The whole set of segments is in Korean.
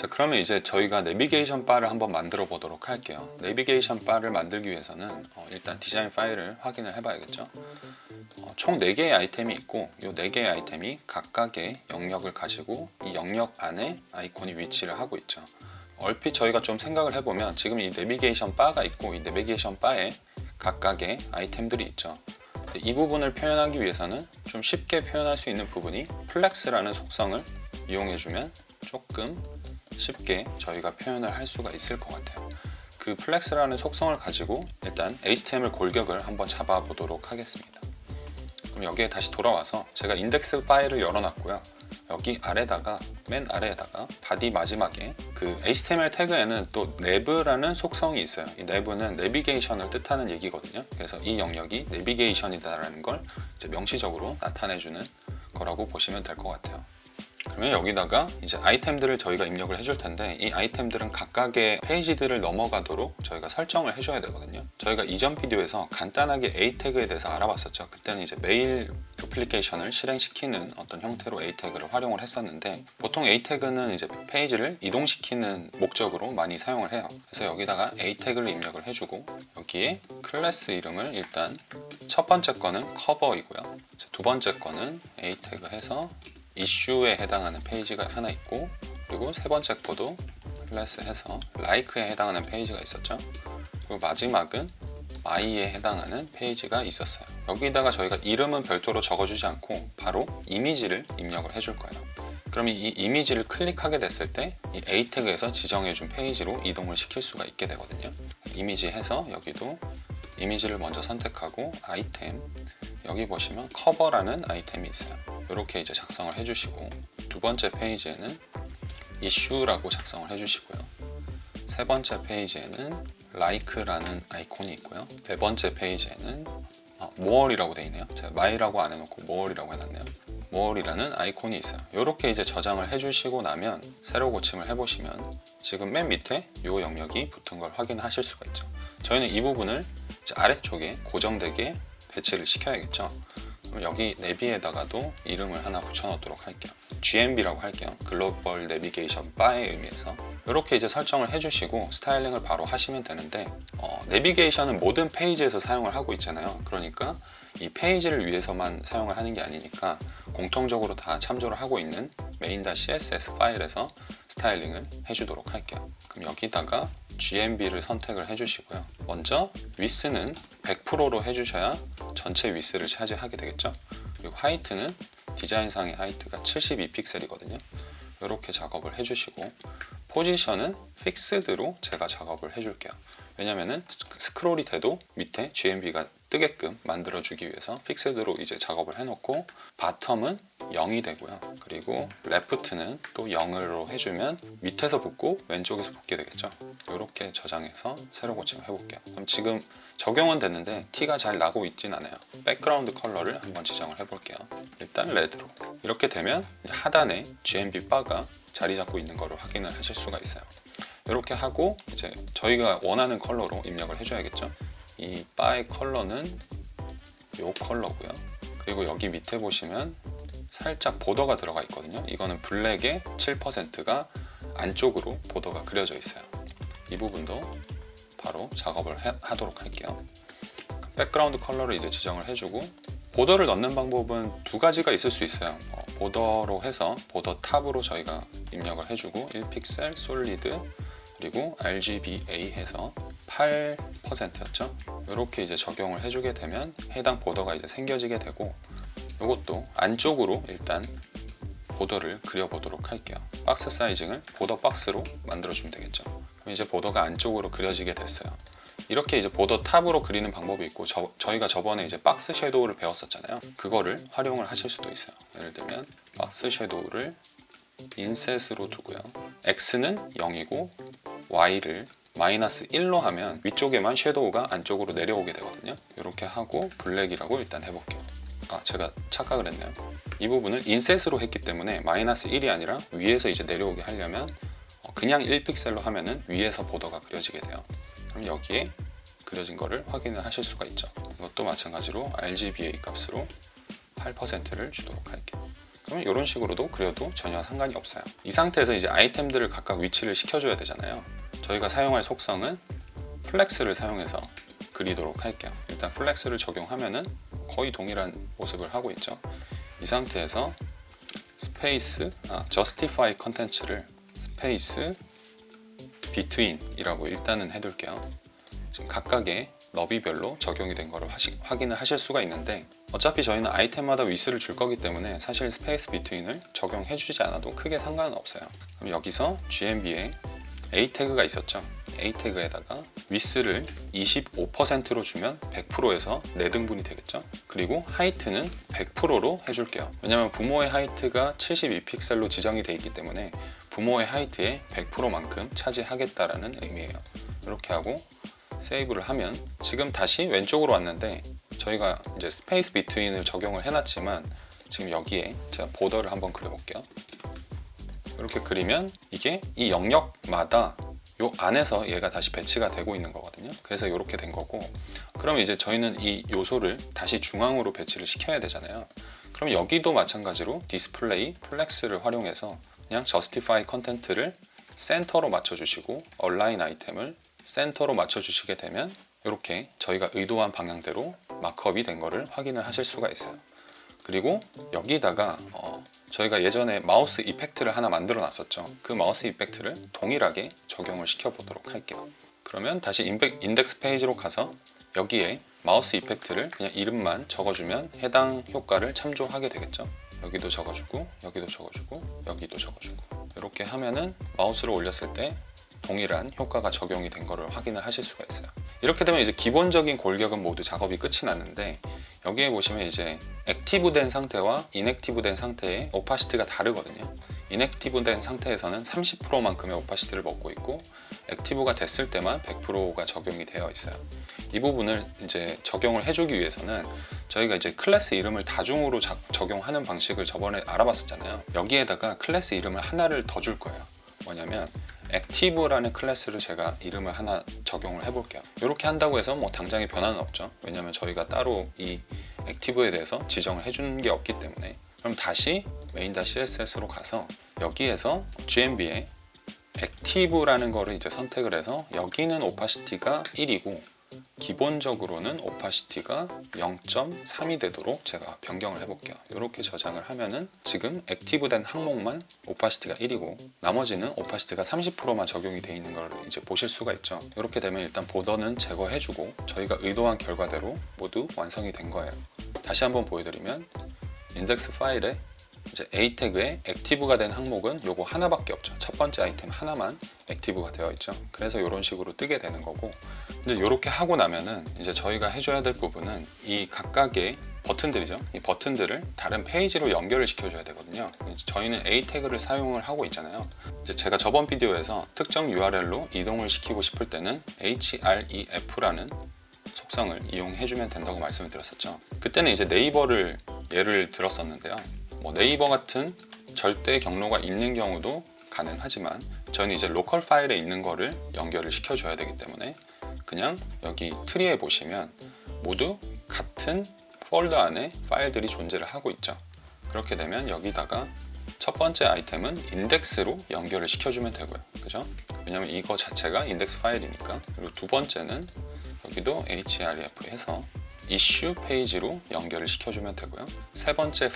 자, 그러면 이제 저희가 내비게이션 바를 한번 만들어 보도록 할게요. 내비게이션 바를 만들기 위해서는 일단 디자인 파일을 확인을 해 봐야겠죠. 총 4개의 아이템이 있고 이 4개의 아이템이 각각의 영역을 가지고 이 영역 안에 아이콘이 위치를 하고 있죠. 얼핏 저희가 좀 생각을 해보면 지금 이 내비게이션 바가 있고 이 내비게이션 바에 각각의 아이템들이 있죠. 이 부분을 표현하기 위해서는 좀 쉽게 표현할 수 있는 부분이 플렉스라는 속성을 이용해주면 조금 쉽게 저희가 표현을 할 수가 있을 것 같아요. 그 플렉스라는 속성을 가지고 일단 HTML 골격을 한번 잡아 보도록 하겠습니다. 그럼 여기에 다시 돌아와서 제가 인덱스 파일을 열어놨고요. 여기 아래다가 맨 아래에다가 바디 마지막에 그 HTML 태그에는 또 nev라는 속성이 있어요. 이 nev는 내비게이션을 뜻하는 얘기거든요. 그래서 이 영역이 내비게이션이다라는 걸 이제 명시적으로 나타내주는 거라고 보시면 될 것 같아요. 그러면 여기다가 이제 아이템들을 저희가 입력을 해줄 텐데 이 아이템들은 각각의 페이지들을 넘어가도록 저희가 설정을 해줘야 되거든요. 저희가 이전 비디오에서 간단하게 A 태그에 대해서 알아봤었죠. 그때는 이제 메일 애플리케이션을 실행시키는 어떤 형태로 A 태그를 활용을 했었는데 보통 A 태그는 이제 페이지를 이동시키는 목적으로 많이 사용을 해요. 그래서 여기다가 A 태그를 입력을 해주고 여기에 클래스 이름을 일단 첫 번째 거는 커버이고요. 두 번째 거는 A 태그 해서 이슈에 해당하는 페이지가 하나 있고 그리고 세 번째 거도 클래스 해서 like에 해당하는 페이지가 있었죠. 그리고 마지막은 my에 해당하는 페이지가 있었어요. 여기다가 저희가 이름은 별도로 적어주지 않고 바로 이미지를 입력을 해줄 거예요. 그러면 이 이미지를 클릭하게 됐을 때 이 A 태그에서 지정해준 페이지로 이동을 시킬 수가 있게 되거든요. 이미지 해서 여기도 이미지를 먼저 선택하고 아이템 여기 보시면 커버라는 아이템이 있어요. 이렇게 이제 작성을 해주시고 두 번째 페이지에는 이슈라고 작성을 해주시고요. 세 번째 페이지에는 like라는 아이콘이 있고요. 네 번째 페이지에는 more이라고 되어 있네요. 제가 my라고 안 해놓고 more이라고 해놨네요. more이라는 아이콘이 있어요. 이렇게 이제 저장을 해주시고 나면 새로 고침을 해보시면 지금 맨 밑에 이 영역이 붙은 걸 확인하실 수가 있죠. 저희는 이 부분을 이제 아래쪽에 고정되게 배치를 시켜야겠죠. 그럼 여기 내비에다가도 이름을 하나 붙여놓도록 할게요. GNB라고 할게요. 글로벌 내비게이션 바의 의미에서 이렇게 이제 설정을 해주시고 스타일링을 바로 하시면 되는데 내비게이션은 모든 페이지에서 사용을 하고 있잖아요. 그러니까 이 페이지를 위해서만 사용을 하는 게 아니니까 공통적으로 다 참조를 하고 있는 main.css 파일에서 스타일링을 해주도록 할게요. 그럼 여기다가 GNB를 선택을 해주시고요. 먼저 width는 100%로 해주셔야 전체 width를 차지하게 되겠죠. 그리고 하이트는 디자인상의 하이트가 72픽셀이거든요. 이렇게 작업을 해주시고 포지션은 픽스드로 제가 작업을 해줄게요. 왜냐면은 스크롤이 돼도 밑에 GNB가 뜨게끔 만들어주기 위해서 픽스드로 이제 작업을 해놓고 바텀은 0이 되고요. 그리고 레프트는 또 0으로 해주면 밑에서 붙고 왼쪽에서 붙게 되겠죠. 이렇게 저장해서 새로 고침을 해볼게요. 그럼 지금 적용은 됐는데 티가 잘 나고 있진 않아요. 백그라운드 컬러를 한번 지정을 해볼게요. 일단 레드로. 이렇게 되면 하단에 GNB 바가 자리 잡고 있는 거를 확인을 하실 수가 있어요. 이렇게 하고 이제 저희가 원하는 컬러로 입력을 해줘야겠죠. 이 바의 컬러는 이 컬러고요. 그리고 여기 밑에 보시면 살짝 보더가 들어가 있거든요. 이거는 블랙의 7%가 안쪽으로 보더가 그려져 있어요. 이 부분도 바로 작업을 하도록 할게요. 백그라운드 컬러를 이제 지정을 해주고 보더를 넣는 방법은 두 가지가 있을 수 있어요. 보더로 해서 보더 탑으로 저희가 입력을 해주고 1픽셀 솔리드 그리고 RGBA 해서 8%였죠. 이렇게 이제 적용을 해주게 되면 해당 보더가 이제 생겨지게 되고 이것도 안쪽으로 일단 보더를 그려보도록 할게요. 박스 사이징을 보더 박스로 만들어주면 되겠죠. 그럼 이제 보더가 안쪽으로 그려지게 됐어요. 이렇게 이제 보더 탑으로 그리는 방법이 있고 저희가 저번에 이제 박스 섀도우를 배웠었잖아요. 그거를 활용을 하실 수도 있어요. 예를 들면 박스 섀도우를 인셋으로 두고요. X는 0이고 Y를 -1로 하면 위쪽에만 섀도우가 안쪽으로 내려오게 되거든요. 이렇게 하고 블랙이라고 일단 해볼게요. 제가 착각을 했네요. 이 부분을 인셋으로 했기 때문에 -1이 아니라 위에서 이제 내려오게 하려면 그냥 1픽셀로 하면은 위에서 보더가 그려지게 돼요. 그럼 여기에 그려진 거를 확인을 하실 수가 있죠. 이것도 마찬가지로 RGBA 값으로 8%를 주도록 할게요. 그러면 이런 식으로도 그려도 전혀 상관이 없어요. 이 상태에서 이제 아이템들을 각각 위치를 시켜줘야 되잖아요. 저희가 사용할 속성은 플렉스를 사용해서 그리도록 할게요. 일단 플렉스를 적용하면은 거의 동일한 모습을 하고 있죠. 이 상태에서 스페이스 justify 컨텐츠를 스페이스 between 이라고 일단은 해둘게요. 지금 각각의 너비별로 적용이 된 거를 확인을 하실 수가 있는데, 어차피 저희는 아이템마다 위스를 줄 거기 때문에 사실 스페이스 between을 적용해 주지 않아도 크게 상관은 없어요. 그럼 여기서 GMB에 A 태그가 있었죠. A 태그에다가 위스를 25%로 주면 100%에서 4등분이 되겠죠. 그리고 하이트는 100%로 해줄게요. 왜냐면 부모의 하이트가 72픽셀로 지정이 되어 있기 때문에 부모의 하이트의 100%만큼 차지하겠다라는 의미예요. 이렇게 하고 세이브를 하면 지금 다시 왼쪽으로 왔는데, 저희가 이제 스페이스 비트윈을 적용을 해놨지만 지금 여기에 제가 보더를 한번 그려볼게요. 이렇게 그리면 이게 이 영역마다 요 안에서 얘가 다시 배치가 되고 있는 거거든요. 그래서 이렇게 된 거고, 그럼 이제 저희는 이 요소를 다시 중앙으로 배치를 시켜야 되잖아요. 그럼 여기도 마찬가지로 디스플레이 플렉스를 활용해서 그냥 justify 컨텐트를 센터로 맞춰주시고 align 아이템을 센터로 맞춰주시게 되면 이렇게 저희가 의도한 방향대로 마크업이 된 거를 확인을 하실 수가 있어요. 그리고 여기다가 저희가 예전에 마우스 이펙트를 하나 만들어 놨었죠. 그 마우스 이펙트를 동일하게 적용을 시켜 보도록 할게요. 그러면 다시 인덱스 페이지로 가서 여기에 마우스 이펙트를 그냥 이름만 적어주면 해당 효과를 참조하게 되겠죠. 여기도 적어주고 여기도 적어주고 여기도 적어주고, 이렇게 하면은 마우스를 올렸을 때 동일한 효과가 적용이 된 거를 확인을 하실 수가 있어요. 이렇게 되면 이제 기본적인 골격은 모두 작업이 끝이 났는데, 여기에 보시면 이제 액티브 된 상태와 인액티브 된 상태의 오파시티가 다르거든요. 인액티브 된 상태에서는 30%만큼의 오파시티를 먹고 있고, 액티브가 됐을 때만 100%가 적용이 되어 있어요. 이 부분을 이제 적용을 해주기 위해서는 저희가 이제 클래스 이름을 다중으로 적용하는 방식을 저번에 알아봤었잖아요. 여기에다가 클래스 이름을 하나를 더 줄 거예요. 뭐냐면 액티브라는 클래스를 제가 이름을 하나 적용을 해볼게요. 이렇게 한다고 해서 뭐 당장의 변화는 없죠. 왜냐면 저희가 따로 이 액티브에 대해서 지정을 해주는 게 없기 때문에. 그럼 다시 main.css로 가서 여기에서 GMB에 액티브라는 거를 이제 선택을 해서 여기는 오파시티가 1이고 기본적으로는 오파시티가 0.3이 되도록 제가 변경을 해볼게요. 이렇게 저장을 하면은 지금 액티브된 항목만 오파시티가 1이고 나머지는 오파시티가 30%만 적용이 되어 있는 걸 이제 보실 수가 있죠. 이렇게 되면 일단 보더는 제거해주고 저희가 의도한 결과대로 모두 완성이 된 거예요. 다시 한번 보여드리면 인덱스 파일에 이제 A 태그에 액티브가 된 항목은 요거 하나밖에 없죠. 첫 번째 아이템 하나만 액티브가 되어 있죠. 그래서 이런 식으로 뜨게 되는 거고, 이제 이렇게 하고 나면은 이제 저희가 해줘야 될 부분은 이 각각의 버튼들이죠. 이 버튼들을 다른 페이지로 연결을 시켜줘야 되거든요. 저희는 A 태그를 사용을 하고 있잖아요. 이제 제가 저번 비디오에서 특정 URL로 이동을 시키고 싶을 때는 href라는 속성을 이용해주면 된다고 말씀을 드렸었죠. 그때는 이제 네이버를 예를 들었었는데요. 뭐 네이버 같은 절대 경로가 있는 경우도 가능하지만 저희는 이제 로컬 파일에 있는 거를 연결을 시켜줘야 되기 때문에 그냥 여기 트리에 보시면 모두 같은 폴더 안에 파일들이 존재를 하고 있죠. 그렇게 되면 여기다가 첫 번째 아이템은 인덱스로 연결을 시켜주면 되고요. 그죠? 왜냐면 이거 자체가 인덱스 파일이니까. 그리고 두 번째는 여기도 href 해서 이슈 페이지로 연결을 시켜주면 되고요. 세 번째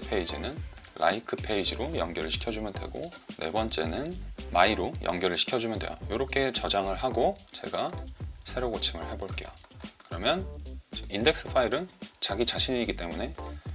페이지는 like 페이지로 연결을 시켜주면 되고, 네 번째는 my로 연결을 시켜주면 돼요. 이렇게 저장을 하고 제가 새로 고침을 해볼게요. 그러면 인덱스 파일은 자기 자신이기 때문에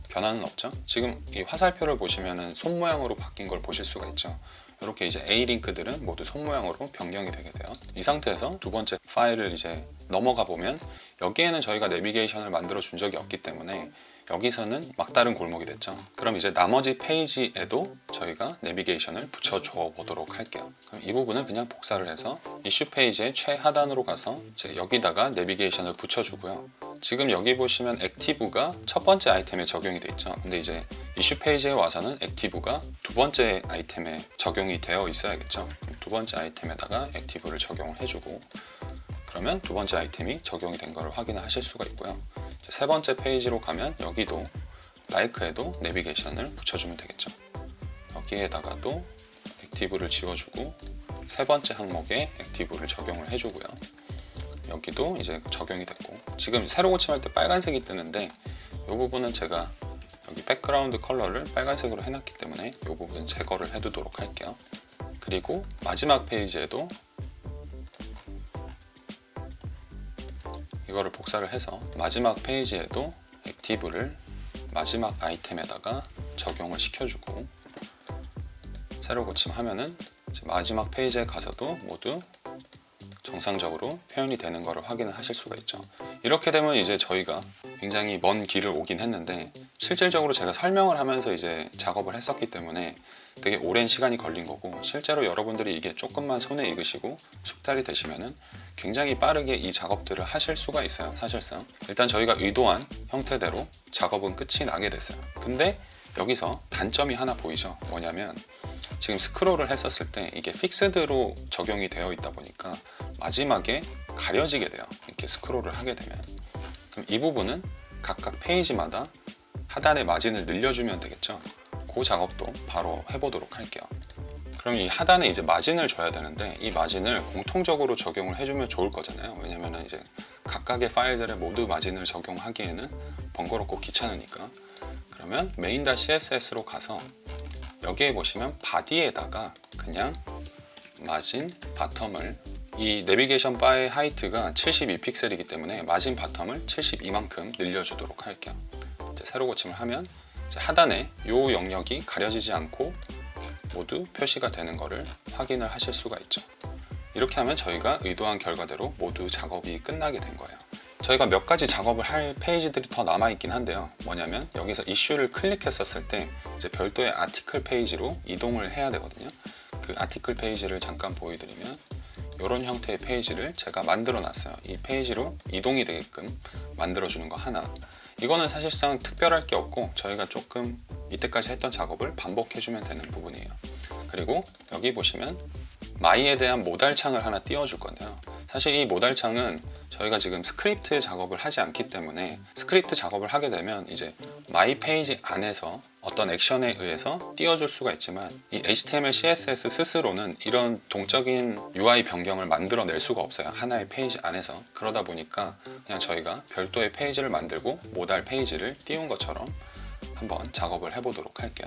변화는 없죠. 지금 이 화살표를 보시면은 손 모양으로 바뀐 걸 보실 수가 있죠. 이렇게 이제 A 링크들은 모두 손 모양으로 변경이 되게 돼요. 이 상태에서 두 번째 파일을 이제 넘어가 보면 여기에는 저희가 내비게이션을 만들어 준 적이 없기 때문에 여기서는 막다른 골목이 됐죠. 그럼 이제 나머지 페이지에도 저희가 내비게이션을 붙여줘 보도록 할게요. 그럼 이 부분은 그냥 복사를 해서 이슈 페이지의 최하단으로 가서 이제 여기다가 내비게이션을 붙여주고요. 지금 여기 보시면 액티브가 첫 번째 아이템에 적용이 돼 있죠. 근데 이제 이슈 페이지에 와서는 액티브가 두 번째 아이템에 적용이 되어 있어야겠죠. 두 번째 아이템에다가 액티브를 적용을 해주고, 그러면 두 번째 아이템이 적용이 된 것을 확인하실 수가 있고요. 세 번째 페이지로 가면 여기도 라이크에도 내비게이션을 붙여주면 되겠죠. 여기에다가도 액티브를 지워주고 세 번째 항목에 액티브를 적용을 해주고요. 여기도 이제 적용이 됐고, 지금 새로 고침할 때 빨간색이 뜨는데 이 부분은 제가 여기 백그라운드 컬러를 빨간색으로 해놨기 때문에 이 부분은 제거를 해두도록 할게요. 그리고 마지막 페이지에도 이거를 복사를 해서 마지막 페이지에도 액티브를 마지막 아이템에다가 적용을 시켜주고 새로 고침하면은 마지막 페이지에 가서도 모두 정상적으로 표현이 되는 것을 확인을 하실 수가 있죠. 이렇게 되면 이제 저희가 굉장히 먼 길을 오긴 했는데 실질적으로 제가 설명을 하면서 이제 작업을 했었기 때문에 되게 오랜 시간이 걸린 거고, 실제로 여러분들이 이게 조금만 손에 익으시고 숙달이 되시면은 굉장히 빠르게 이 작업들을 하실 수가 있어요. 사실상 일단 저희가 의도한 형태대로 작업은 끝이 나게 됐어요. 근데 여기서 단점이 하나 보이죠. 뭐냐면 지금 스크롤을 했었을 때 이게 픽스드로 적용이 되어 있다 보니까 마지막에 가려지게 돼요. 이렇게 스크롤을 하게 되면. 그럼 이 부분은 각각 페이지마다 하단의 마진을 늘려주면 되겠죠. 그 작업도 바로 해보도록 할게요. 그럼 이 하단에 이제 마진을 줘야 되는데 이 마진을 공통적으로 적용을 해주면 좋을 거잖아요. 왜냐면 이제 각각의 파일들에 모두 마진을 적용하기에는 번거롭고 귀찮으니까. 그러면 main.css로 가서 여기에 보시면 바디에다가 그냥 마진 바텀을, 이 내비게이션 바의 하이트가 72픽셀이기 때문에 마진 바텀을 72만큼 늘려주도록 할게요. 이제 새로 고침을 하면 이제 하단에 이 영역이 가려지지 않고 모두 표시가 되는 것을 확인을 하실 수가 있죠. 이렇게 하면 저희가 의도한 결과대로 모두 작업이 끝나게 된 거예요. 저희가 몇 가지 작업을 할 페이지들이 더 남아 있긴 한데요. 뭐냐면 여기서 이슈를 클릭했었을 때 이제 별도의 아티클 페이지로 이동을 해야 되거든요. 그 아티클 페이지를 잠깐 보여드리면 이런 형태의 페이지를 제가 만들어 놨어요. 이 페이지로 이동이 되게끔 만들어 주는 거 하나. 이거는 사실상 특별할 게 없고 저희가 조금 이때까지 했던 작업을 반복해 주면 되는 부분이에요. 그리고 여기 보시면 마이에 대한 모달창을 하나 띄워줄 건데요. 사실 이 모달창은 저희가 지금 스크립트 작업을 하지 않기 때문에 스크립트 작업을 하게 되면 이제 마이 페이지 안에서 어떤 액션에 의해서 띄워줄 수가 있지만 이 HTML, CSS 스스로는 이런 동적인 UI 변경을 만들어낼 수가 없어요. 하나의 페이지 안에서. 그러다 보니까 그냥 저희가 별도의 페이지를 만들고 모달 페이지를 띄운 것처럼 한번 작업을 해보도록 할게요.